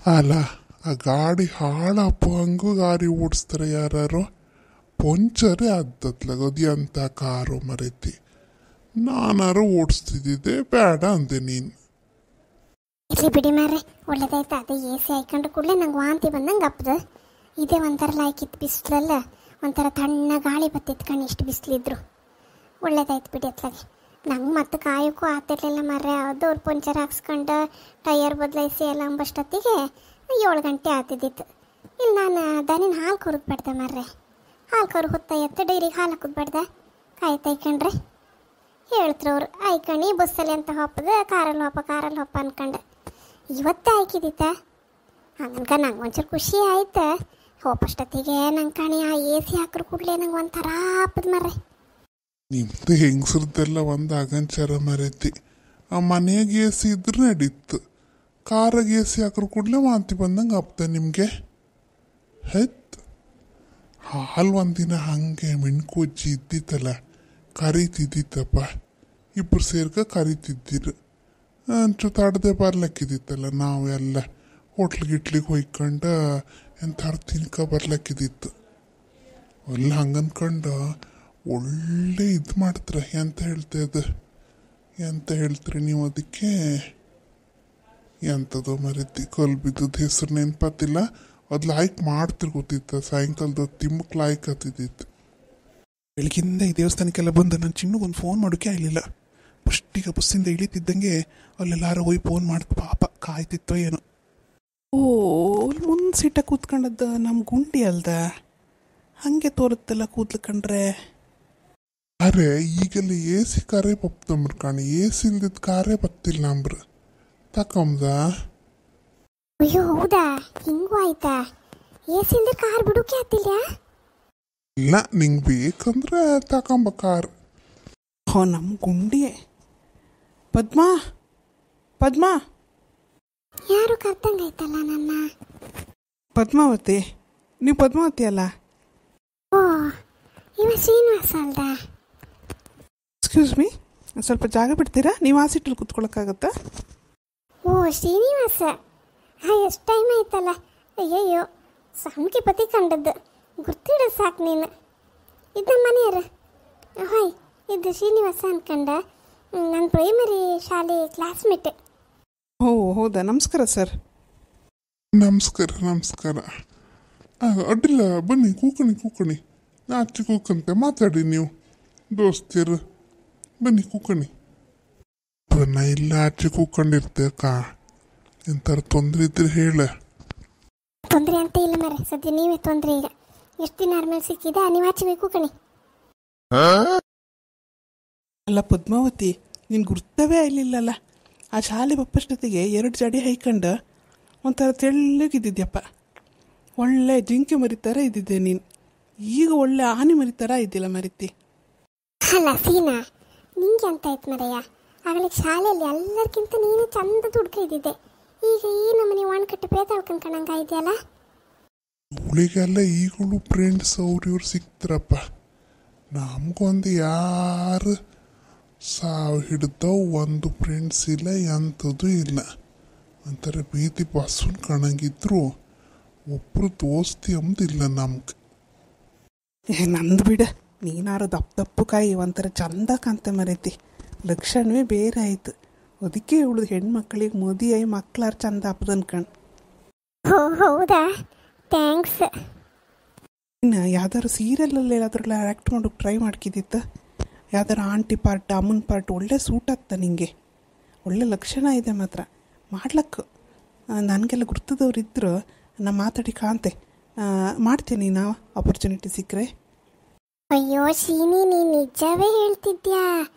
ಅಲ್ಲ, ಆ ಗಾಡಿ ಹಾಳಪ್ಪ ಹಂಗೂ ಗಾಡಿ ಓಡಿಸ್ತಾರೆ ಯಾರು. ಪಂಚರೇ ಆದ್ದತ್ಲಾಗದು ಎಂಥ ಕಾರು ಮರೈತಿ. ನಾನಾರು ಓಡಿಸ್ತಿದ್ದೆ, ಬೇಡ ಅಂದೆ ನೀನು. ಇರ್ಲಿ ಬಿಡಿ ಮಾರ್ರೆ, ಒಳ್ಳೇದಾಯ್ತು. ಅದೇ ಎ ಸಿ ಹಾಕೊಂಡ್ರೆ ಕೂಡಲೇ ನಂಗೆ ವಾಂತಿ ಬಂದಂಗೆ ಅಪ್ಪದ. ಇದೇ ಒಂಥರ ಲಾಯ್ಕಿತ್ತು ಬಿಸಿಲಲ್ಲ, ಒಂಥರ ತಣ್ಣ ಗಾಳಿ ಬತ್ತಿತ್ತು ಕಣ್. ಇಷ್ಟು ಬಿಸಿಲಿದ್ರು ಒಳ್ಳೇದಾಯ್ತು ಬಿಡಿ ಅತ್ಲಾಗೆ. ನಂಗೆ ಮತ್ತೆ ಕಾಯೋಕ್ಕೂ ಆಗ್ತಿರ್ಲಿಲ್ಲ ಮಾರ್ರೆ. ಅವ್ರು ಪಂಚರ್ ಹಾಕ್ಸ್ಕೊಂಡು ಟೈಯರ್ ಬದಲಾಯಿಸಿ ಎಲ್ಲ ಅಂಬಷ್ಟೊತ್ತಿಗೆ 7 ಗಂಟೆ ಆಗ್ತಿದ್ದಿತ್ತು. ಇಲ್ಲಿ ನಾನು ದನಿನ ಹಾಲು ಕರೆದು ಬಿಡ್ದೆ ಮಾರ್ರೆ. ಹಾಲು ಕರು ಹೊತ್ತ ಎತ್ತು ಡೈರಿಗೆ ಹಾಲು ಹಾಕೋದು ಬಿಡ್ದೆ. ಕಾಯ್ತೈಕೊಂಡ್ರೆ ಹೇಳ್ತ್ರು ಅವ್ರು, ಆಯ್ಕಣಿ ಬಸ್ಸಲ್ಲಿ ಅಂತ ಹೊಪ್ಪದ, ಕಾರಲ್ಲಿ ಹೊಪ್ಪ ಅನ್ಕೊಂಡೆ. ಇವತ್ತೇ ಆಯ್ಕಿದಿತ್ತ ಹಂಗನ್ಕ ನಂಗೆ ಒಂಚೂರು ಖುಷಿ ಆಯ್ತು. ಹೋಪಷ್ಟೊತ್ತಿಗೆ ನಂಗೆ ಕಣಿ ಆ ಎ ಸಿ ಹಾಕ್ರು ಕೂಡಲೇ ನಂಗೆ ಒಂಥರ ಹಪ್ಪದ ಮರ್ರೆ. ನಿಮ್ದು ಹೆಂಗಸ್ರದ್ದೆಲ್ಲ ಒಂದು ಅಗಂಚಾರ ಮರೈತಿ. ಆ ಮನೆಯಾಗ ಎ ಸಿ ಇದ್ರೆ ನಡೀತು, ಕಾರಾಗ ಎ ಸಿ ಹಾಕ್ರು ಕೂಡಲೇ ವಾಂತಿ ಬಂದಂಗೆ ಹಪ್ತ ನಿಮಗೆ. ಹೆತ್ ಹಾಲು ಒಂದಿನ ಹಂಗೆ ಮಿಣ್ಕೋಜ್ಜಿ ಇದ್ದಿತ್ತಲ್ಲ, ಕರೀತಿದ್ದಿತ್ತಪ್ಪ. ಇಬ್ಬರು ಸೇರ್ಕ ಕರೀತಿದ್ದಿರು. ಒಂಚೂರು ತಡದೆ ಬರ್ಲಕ್ಕಿದ್ದಿತ್ತಲ್ಲ. ನಾವೆಲ್ಲ ಹೋಟ್ಲಿಗೆ ಹೊಯ್ಕೊಂಡು ಎಂಥಾರು ತಿನ್ಕ ಬರ್ಲಕ್ಕಿದ್ದಿತ್ತು. ಎಲ್ಲ ಹಂಗನ್ಕೊಂಡು ಒಳ್ಳೆ ಇದು ಮಾಡ್ತಾರೆ. ಎಂತ ಹೇಳ್ತೀರಿ ನೀವು ಅದಕ್ಕೆ? ಎಂಥದೋ ಮರೀತಿ ಕಲ್ ಬಿದ್ದದ ಹೆಸರು ನೆನಪತ್ತಿಲ್ಲ. ಅದು ಲಾಯ್ಕ್ ಮಾಡ್ತಿರ್ ಗೊತ್ತಿತ್ತು. ಸಾಯಂಕಾಲದ ತಿಮ್ಮಕ್ಕೆ ಲಾಯ್ಕ್ ಹತ್ತಿದ್ದಿತ್ತು. ಬೆಳಗಿಂದ ಈ ದೇವಸ್ಥಾನಕ್ಕೆಲ್ಲ ಬಂದು ನಾನು ಚಿನ್ನಗೊಂದು ಫೋನ್ ಮಾಡೋಕ್ಕೆ ಆಗಲಿಲ್ಲ. ಫಸ್ಟಿಗೆ ಬಸ್ಸಿಂದ ಇಳಿತಿದ್ದಂಗೆ ಅಲ್ಲೆಲ್ಲಾರು ಹೋಗಿ ಫೋನ್ ಮಾಡ್ತು. ಪಾಪ ಕಾಯ್ತಿತ್ತೋ ಏನೋ. ಓ, ಮುಂದೆ ಸೀಟ ಕೂತ್ಕೊಂಡದ್ದು ನಮ್ಮ ಗುಂಡಿ ಅಲ್ದ, ಹಾಗೆ ತೋರುತ್ತಲ್ಲ ಕೂತ್ಕೊಂಡ್ರೆ. ಅರೆ ಈಗೆಲ್ಲ ಎ ಸಿ ಕಾರೇ ಬಪ್ತಂಬ್ರ ಕಾಣಿ. ಎ ಸಿ ಇಲ್ದಿದ್ದ ಕಾರೇ ಬತ್ತಿಲ್ಲ ನಂಬ್ರ. ತಕೊಂಬ. ಅಯ್ಯೋ ಹೌದಾ, ಹಿಂಗೂ ಆಯ್ತಾ? ಎ ಸಿ ಇಲ್ದ ಕಾರ್ ಬಿಡೋಕೆ ಆಗ್ತಿಲ್ಲ. ಇಲ್ಲ, ನಿಂಗೆ ಬೇಕಂದ್ರೆ ತಕೊಂಬ ಕಾರ್. ಹೋ, ನಮ್ಮ ಗುಂಡಿ. ಪದ್ಮಾ ಯಾರು ಕರ್ತಂಗಾಯ್ತಲ್ಲ ನನ್ನ. ಪದ್ಮಾವತಿ, ನೀವು ಪದ್ಮಾವತಿ ಅಲ್ಲ? ಓ, ಇವ ಶ್ರೀನಿವಾಸ ಅಲ್ದ? ಎಕ್ಸ್ಕ್ಯೂಸ್ ಮೀ, ಸ್ವಲ್ಪ ಜಾಗ ಬಿಡ್ತೀರಾ? ನೀವು ಆ ಸೀಟಲ್ಲಿ ಕೂತ್ಕೊಳ್ಳೋಕ್ಕಾಗತ್ತಾ? ಓ ಶ್ರೀನಿವಾಸ, ಎಷ್ಟು ಟೈಮ್ ಆಯ್ತಲ್ಲ. ಅಯ್ಯಯ್ಯೋ, ಸಾಮ್ಕಿ ಪತಿ ಕಂಡದ್ದು ಗುರ್ತಿಡ ಸಾಕು ನೀನು. ಇದು ಮನೆಯರ ಹಾಯ್, ಇದು ಶ್ರೀನಿವಾಸ ಅನ್ಕಂಡ. ನನ್ನ ಪ್ರೈಮರಿ ಶಾಲೆ ಕ್ಲಾಸ್ಮೇಟ್. ಓ ಹೌದಾ, ನಮಸ್ಕಾರ ಸರ್. ನಮಸ್ಕಾರ. ಅಡ್ಡಿಲ್ಲ, ಬನ್ನಿ ಕೂಕಣಿ. ಆಚೆ ಕೂಕಂತೆ ಮಾತಾಡಿ ನೀವು ದೋಸ್ತಿರು. ಬನ್ನಿ ಕೂಕಣಿ. ನಾ ಇಲ್ಲ ಆಚೆ ಕೂಕೊಂಡಿರ್ತೇಕ. ಎಂತಾರ ತೊಂದರೆ ಇದ್ರೆ ಹೇಳ. ತೊಂದರೆ ಅಂತ ಇಲ್ಲ ಮರೆ, ಸದ್ಯ ನೀವೇ ತೊಂದರೆ. ಈಗ ಎಷ್ಟು ದಿನ ಆದ್ಮೇಲೆ ಸಿಕ್ಕಿದೆ, ನೀವು ಆಚೆ ಬೇಕು ಕಣಿ. ಅಲ್ಲ ಪದ್ಮಾವತಿ, ನೀನು ಗುರ್ತವೇ ಆಗಲಿಲ್ಲಲ್ಲ. ಆ ಶಾಲೆ ಬಪ್ಪಷ್ಟೊತ್ತಿಗೆ 2 ಜಡಿ ಹೈಕಂಡು ಒಂಥರ ತೆಳ್ಳಗಿದ್ದಿದ್ಯಪ್ಪ. ಒಳ್ಳೆ ಜಿಂಕೆ ಮರಿತಾರ ಇದ್ದಿದ್ದೆ ನೀನು. ಈಗ ಒಳ್ಳೆ ಆನೆ ಮರಿತಾರ ಇದ್ದಿಲ್ಲ ಮರಿತಿ. ಅಲ್ಲ ಸೀನಾ, ನಿಂಗೆ ಅಂತ ಆಯ್ತು ಮರೆಯ. ಆಗಲಿಕ್ಕೆ ಶಾಲೆಯಲ್ಲಿ ಎಲ್ಲರಿಗಿಂತ ನೀನು ಚಂದ ದುಡ್ಕ ಇದ್ದಿದ್ದೆ. ಈಗ ಈ ನಮ್ಮನೆ ಒಣಕಟ್ಟು ಪ್ರೇತ ಕಣ್ಕಣಂಗ ಇದೆಯಲ್ಲ. ಅವಳಿಗೆಲ್ಲ ಈಗಲೂ ಫ್ರೆಂಡ್ಸ್ ಇವ್ರು ಸಿಗ್ತಾರಪ್ಪ. ನಮಗೊಂದು ಯಾರು ಸಾವು ಹಿಡ್ದವು ಒಂದು ಫ್ರೆಂಡ್ಸ್ ಇಲ್ಲ, ಎಂಥದ್ದು ಇಲ್ಲ. ಒಂಥರ ಬೀದಿ ಬಸ್ಸನ್ ಕಾಣಂಗಿದ್ರು ಒಬ್ಬರು ದೋಸ್ತಿ ಅಂದಿಲ್ಲ ನಮ್ಗೆ. ನಂದು ಬಿಡ, ನೀನಾರು ದಪ್ಪು ಕಾಯಿ ಒಂಥರ ಚಂದ ಕಾಂತ ಮರೈತಿ. ಲಕ್ಷಣವೇ ಬೇರೆ ಆಯ್ತು. ಅದಕ್ಕೆ ಇವಳು ಹೆಣ್ಮಕ್ಳಿಗೆ ಮದುವೆ ಮಕ್ಕಳಾರು ಚಂದ ಹಬ್ಬದ ಅನ್ಕಂಡು. ಹೌದಾ, ಥ್ಯಾಂಕ್ಸ್. ಇನ್ನು ಯಾವ್ದಾದ್ರು ಸೀರಿಯಲಲ್ಲಿ ಎಲ್ಲಾದ್ರೆಲ್ಲ ಆ್ಯಕ್ಟ್ ಮಾಡೋಕೆ ಟ್ರೈ ಮಾಡ್ಕಿದ್ದಿತ್ತ? ಯಾವ್ದಾರು ಆಂಟಿ ಪಾರ್ಟ್, ಅಮ್ಮನ ಪಾರ್ಟ್ ಒಳ್ಳೆ ಸೂಟ್ ಆಗ್ತ ನಿಂಗೆ. ಒಳ್ಳೆ ಲಕ್ಷಣ ಇದೆ ಮಾತ್ರ ಮಾಡ್ಲಕ್ಕೆ. ನನಗೆಲ್ಲ ಗುರ್ತದವ್ರು ಇದ್ರು ನಾ ಮಾತಾಡಿ ಕಾಂತೆ ಮಾಡ್ತೀನಿ ನಾವು ಆಪರ್ಚುನಿಟಿ ಸಿಕ್ಕರೆ. ಅಯ್ಯೋ ಶೀನಿ, ನೀ ನಿಜವೇ ಹೇಳ್ತಿದ್ಯಾ?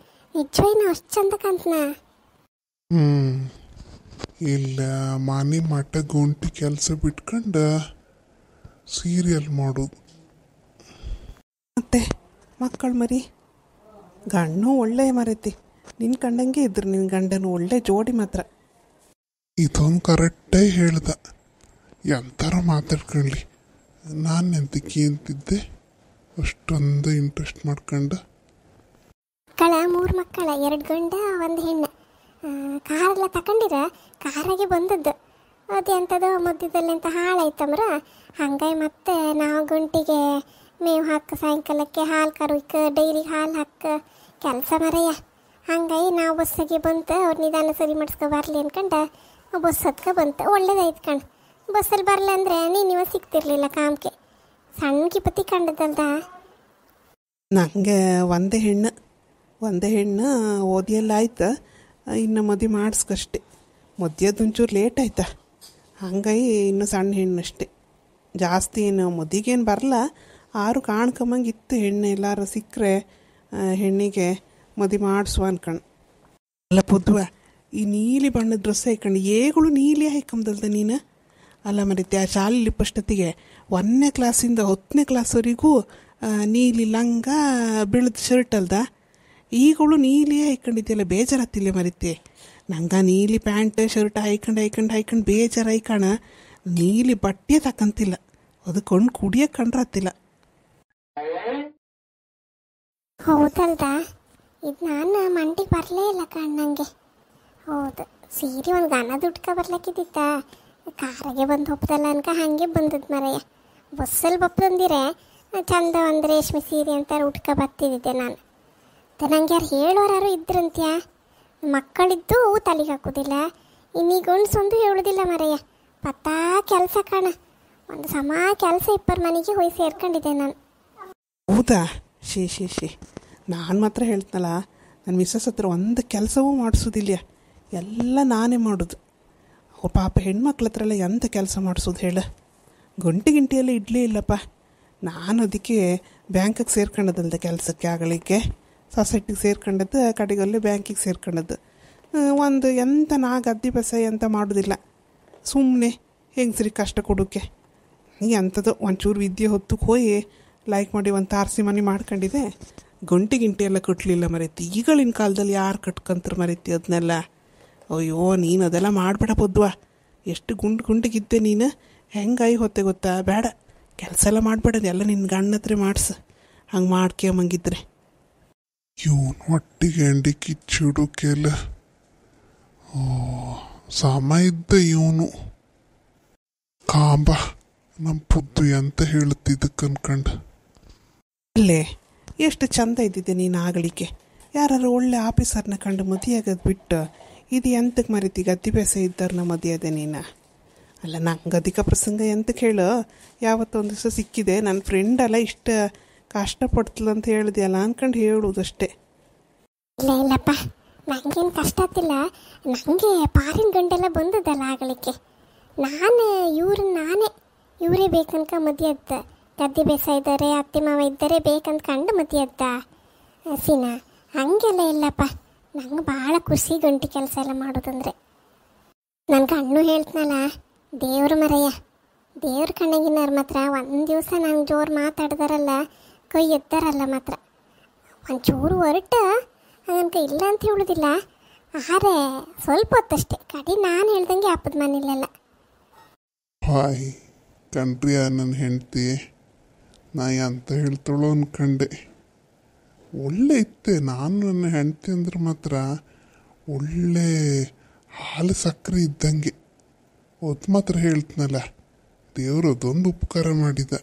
ನಿಜವೇನು ಅಷ್ಟು ಚಂದ ಕಾಂತನಾ? ಇಲ್ಲ, ಮನೆ ಮಠ ಗುಂಟಿ ಕೆಲಸ ಬಿಟ್ಕೊಂಡು ಸೀರಿಯಲ್ ಮಾಡೋದು. ಮತ್ತೆ ಮಕ್ಕಳು ಮರಿ ಗಂಡು ಒಳ್ಳೆ ಮರೈತಿ. ನಿನ್ನ ಕಂಡಂಗೆ ಇದ್ರು ನಿನ್ನ ಗಂಡನು ಒಳ್ಳೆ ಜೋಡಿ ಮಾತ್ರ. ಇದೊಂದು ಕರೆಕ್ಟೇ ಹೇಳ್ದ. ಎಂಥರ ಮಾತಾಡ್ಕೊಳ್ಳಿ, ನಾನು ಎಂತಕ್ಕೆ ಅಂತಿದ್ದೆ ಅಷ್ಟೊಂದು ಇಂಟ್ರೆಸ್ಟ್ ಮಾಡ್ಕೊಂಡು. ಮಕ್ಕಳ 3 ಮಕ್ಕಳ, 2 ಗಂಡ 1 ಹೆಣ್ಣು. ಕಾರೆಲ್ಲ ತಗೊಂಡಿರ, ಕಾರಾಗೆ ಬಂದದ್ದು. ಅದೆಂಥದೋ ಮಧ್ಯದಲ್ಲಿ ಅಂತ ಹಾಳಾಯ್ತಮ್ರ. ಹಂಗಾಗಿ ಮತ್ತೆ ನಾವು ಗಂಟಿಗೆ ಮೇವು ಹಾಕ, ಸಾಯಂಕಾಲಕ್ಕೆ ಹಾಲು ಕರುವಿಕ, ಡೈರಿಗೆ ಹಾಲು ಹಾಕ ಕೆಲಸ ಮರೆಯ. ಹಂಗಾಗಿ ನಾವು ಬಸ್ಸಾಗೆ ಬಂತು, ಅವ್ರು ನಿಧಾನ ಸರಿ ಮಾಡಿಸ್ಕೊ ಬರಲಿ ಅನ್ಕಂಡು ಬಸ್ ಹತ್ಕೊ ಬಂತು. ಒಳ್ಳೇದಾಯ್ತು ಕಣ್. ಬಸ್ಸಲ್ಲಿ ಬರಲ್ಲ ಅಂದರೆ ನೀನು ಸಿಗ್ತಿರ್ಲಿಲ್ಲ ಕಾಮ್ಕೆ. ಸಣ್ಣ ಕಿಪತಿ ಕಂಡದಲ್ದ. ನನಗೆ ಒಂದೇ ಹೆಣ್ಣು ಓದಿಯೆಲ್ಲ ಆಯ್ತು, ಇನ್ನು ಮದುವೆ ಮಾಡಿಸ್ಕಷ್ಟೆ. ಮದುವೆದೊಂಚೂರು ಲೇಟ್ ಆಯ್ತಾ, ಹಂಗಾಗಿ ಇನ್ನು ಸಣ್ಣ ಹೆಣ್ಣು ಅಷ್ಟೆ. ಜಾಸ್ತಿ ಏನು ಮದುವೆಗೇನು ಬರಲ್ಲ, ಆರು ಕಾಣ್ಕೊಂಬಂಗಿತ್ತು. ಹೆಣ್ಣು ಎಲ್ಲಾರು ಸಿಕ್ಕರೆ ಹೆಣ್ಣಿಗೆ ಮದುವೆ ಮಾಡಿಸುವ ಅನ್ಕಂಡು. ಅಲ್ಲ ಪುದ್ವ, ಈ ನೀಲಿ ಬಣ್ಣದ ಡ್ರೆಸ್ ಹಾಕೊಂಡು ಏಗಳು ನೀಲಿ ಹಾಕೊಂಬದಲ್ದ ನೀನು. ಅಲ್ಲ ಮರಿತೆ, ಆ ಶಾಲೆಯಲ್ಲಿ ಪಷ್ಟೊತ್ತಿಗೆ 1ನೇ ಕ್ಲಾಸಿಂದ 10ನೇ ಕ್ಲಾಸ್ವರೆಗೂ ನೀಲಿ ಲಂಗ ಬೆಳೆದ ಶರ್ಟ್ ಅಲ್ದ. ಈಗಳು ನೀಲಿ ಹಾಕೊಂಡಿದ್ದೆಲ್ಲ ಬೇಜಾರತ್ತಿಲ್ಲ ಮರಿತೆ. ನಂಗೆ ನೀಲಿ ಪ್ಯಾಂಟ್ ಶರ್ಟ್ ಹಾಯ್ಕೊಂಡು ಬೇಜಾರು ಹಾಯ್ಕಣ. ನೀಲಿ ಬಟ್ಟೆ ತಕ್ಕಂತಿಲ್ಲ, ಅದಕ್ಕೊಂಡು ಕುಡಿಯೋಕೆ ಕಂಡ್ರತ್ತಿಲ್ಲ. ಹೌದಲ್ದ, ಇದು ನಾನು ಮಂಡಿಗೆ ಬರಲೇ ಇಲ್ಲ ಕಣ್ಣಂಗೆ. ಹೌದು, ಸೀರೆ ಒಂದು ಗಾನ ದುಡ್ಕ ಬರ್ಲಕ್ಕಿದ್ದಿತ್ತ, ಕಾರಾಗೆ ಬಂದು ಒಪ್ಪದಲ್ಲ ಅನ್ಕ ಹಾಗೆ ಬಂದದ್ದು ಮರೆಯ. ಬಸ್ಸಲ್ಲಿ ಬಪ್ಪಂದಿರೆ ಚಂದ ಒಂದು ರೇಷ್ಮೆ ಸೀರೆ ಅಂತ ಉಟ್ಕ ಬರ್ತಿದ್ದೆ ನಾನು. ನನಗೆ ಯಾರು ಹೇಳೋರು ಇದ್ರಂತ್ಯ. ಮಕ್ಕಳಿದ್ದು ತಲೆಗೆ ಹಾಕೋದಿಲ್ಲ, ಇನ್ನೀಗ ಗಂಡ್ಸೊಂದು ಹೇಳೋದಿಲ್ಲ ಮರೆಯ. ಪತ್ತಾ ಕೆಲಸ ಕಾಣ, ಒಂದು ಸಮ ಕೆಲಸ 20 ಮನೆಗೆ ಹೋಗಿ ಸೇರ್ಕೊಂಡಿದ್ದೆ ನಾನು. ಹೌದಾ? ಶಿ ನಾನು ಮಾತ್ರ ಹೇಳ್ತನಲ್ಲ, ನನ್ನ ಮಿಸ್ಸಸ್ ಹತ್ರ ಒಂದು ಕೆಲಸವೂ ಮಾಡಿಸೋದಿಲ್ಲ, ಎಲ್ಲ ನಾನೇ ಮಾಡೋದು. ಅವ್ರ ಪಾಪ ಹೆಣ್ಮಕ್ಳ ಹತ್ರ ಎಲ್ಲ ಎಂಥ ಕೆಲಸ ಮಾಡಿಸೋದು ಹೇಳು. ಗಂಟೆಲ್ಲ ಇಡ್ಲೇ ಇಲ್ಲಪ್ಪ. ನಾನು ಅದಕ್ಕೆ ಬ್ಯಾಂಕಿಗೆ ಸೇರ್ಕೊಂಡದಲ್ದೆ ಕೆಲಸಕ್ಕೆ ಆಗಲಿಕ್ಕೆ. ಸೊಸೈಟಿಗೆ ಸೇರ್ಕೊಂಡದ್ದು, ಕಡೆಗಲ್ಲೇ ಬ್ಯಾಂಕಿಗೆ ಸೇರ್ಕೊಂಡದ್ದು. ಒಂದು ಎಂಥ ಗದ್ದೆ ಬೇಸಾಯ ಅಂತ ಮಾಡೋದಿಲ್ಲ, ಸುಮ್ಮನೆ ಹೆಂಗಸ್ರಿಗೆ ಕಷ್ಟ ಕೊಡೋಕ್ಕೆ. ಎಂಥದ್ದು ಒಂಚೂರು ವಿದ್ಯೆ ಹೊತ್ತಕ್ಕೆ ಹೋಗಿ ಲೈಕ್ ಮಾಡಿ ಒಂದು ತಾರಸಿ ಮನೆ ಮಾಡ್ಕೊಂಡಿದೆ. ಗಂಟೆ ಎಲ್ಲ ಕಟ್ಟಲಿಲ್ಲ ಮರೈತಿ. ಈಗಳಿನ ಕಾಲದಲ್ಲಿ ಯಾರು ಕಟ್ಕೊಂತಾರೆ ಮರೈತಿ ಅದನ್ನೆಲ್ಲ. ಅಯ್ಯೋ, ನೀನು ಅದೆಲ್ಲ ಮಾಡಬೇಡ ಪದ್ವಾ. ಎಷ್ಟು ಗುಂಡಿಗಿದ್ದೆ ನೀನು. ಹೆಂಗಾಯಿ ಹೊತ್ತೆ ಗೊತ್ತಾ? ಬೇಡ, ಕೆಲಸ ಎಲ್ಲ ಮಾಡಬೇಡದು, ಎಲ್ಲ ನಿನ್ನ ಗಂಡ ಹತ್ರ ಮಾಡಿಸು. ಹಂಗೆ ಮಾಡ್ಕೊಂಬಂಗಿದ್ರೆ ಇವನು ಹೊಟ್ಟಿಗೆ ಎಂಡಿ ಕಿಚ್ಚಿಡುಕೆಲ್ಲ ಸಮ ಇದ್ದ ಇವನು. ಕಾಂಬ ನಮ್ಮ ಪುದ್ದು ಎಂತ ಹೇಳುತ್ತಿದ್ದಕ್ಕೆ ಅನ್ಕಂಡು. ಅಲ್ಲೇ ಎಷ್ಟು ಚಂದ ಇದ್ದಿದ್ದೆ ನೀನು ಆಗಲಿಕ್ಕೆ. ಯಾರು ಒಳ್ಳೆ ಆಫೀಸರ್ನ ಕಂಡು ಮದುವೆಯಾಗದು ಬಿಟ್ಟು ಇದು ಎಂತಕ್ಕೆ ಮರೀತಿ ಗದ್ದೆ ಬೇಸ ಇದ್ದಾರನ್ನ ಮದುವೆಯಾದೆ ನೀನು. ಅಲ್ಲ, ನಂಗೆ ಅಧಿಕ ಪ್ರಸಂಗ ಎಂತಕ್ಕೆ ಹೇಳು. ಯಾವತ್ತೊಂದು ದಿವಸ ಸಿಕ್ಕಿದೆ, ನನ್ನ ಫ್ರೆಂಡ್ ಅಲ್ಲ ಇಷ್ಟು ಕಷ್ಟಪಡ್ತಲ್ಲ ಅಂತ ಹೇಳಿದೆಯಲ್ಲ ಅನ್ಕಂಡು ಹೇಳುವುದಷ್ಟೇ. ಇಲ್ಲಪ್ಪ, ನನಗೇನು ಕಷ್ಟ ಆಗ್ತಿಲ್ಲ. ನನಗೆ ಪಾರಿನ ಗಂಡೆಲ್ಲ ಬಂದದಲ್ಲ ಆಗಲಿಕ್ಕೆ. ಇವರೇ ಬೇಕನ್ಕ ಮದುವೆ ಅದ್ದ. ಗದ್ದೆ ಬೇಸ ಇದ್ದಾರೆ, ಅತ್ತೆ ಮಾವ ಇದ್ದಾರೆ ಬೇಕಂತ ಕಂಡು ಮದುವೆ ಅದ್ದ ಸೀನಾ. ಹಂಗೆಲ್ಲ ಇಲ್ಲಪ್ಪ, ನಂಗೆ ಭಾಳ ಖುಷಿ ಗಂಟೆ ಕೆಲಸ ಎಲ್ಲ ಮಾಡೋದಂದ್ರೆ. ನನ್ನ ಗಣ್ಣು ಹೇಳ್ತನಲ್ಲ, ದೇವ್ರ ಮರೆಯ, ದೇವ್ರ ಕಣ್ಣಗಿನಾರ ಮಾತ್ರ ಒಂದು ದಿವಸ ನಂಗೆ ಜೋರು ಮಾತಾಡ್ದಾರಲ್ಲ, ಕೈ ಎತ್ತಾರಲ್ಲ ಮಾತ್ರ ಒಂಚೂರು ಹೊರಟ ಹಂಗನ್ಕ ಇಲ್ಲ ಅಂತ ಹೇಳೋದಿಲ್ಲ. ಆರೆ ಸ್ವಲ್ಪ ಹೊತ್ತಷ್ಟೇ, ಕಡೆ ನಾನು ಹೇಳ್ದಂಗೆ ಹಬ್ಬದ ಮನೇಲೆಲ್ಲ. ಹಾಯ್ ಕಣ್ರಿ, ನನ್ನ ಹೆಂಡ್ತಿ ನಾ ಅಂತ ಹೇಳ್ತಾಳೋ ಅನ್ಕಂಡೆ. ಒಳ್ಳೆ ಇತ್ತೆ. ನಾನು ನನ್ನ ಹೆಂಡ್ತಿ ಅಂದ್ರೆ ಮಾತ್ರ ಒಳ್ಳೆ ಹಾಲು ಸಕ್ಕರೆ ಇದ್ದಂಗೆ. ಅದು ಮಾತ್ರ ಹೇಳ್ತನಲ್ಲ, ದೇವರು ಅದೊಂದು ಉಪಕಾರ ಮಾಡಿದ.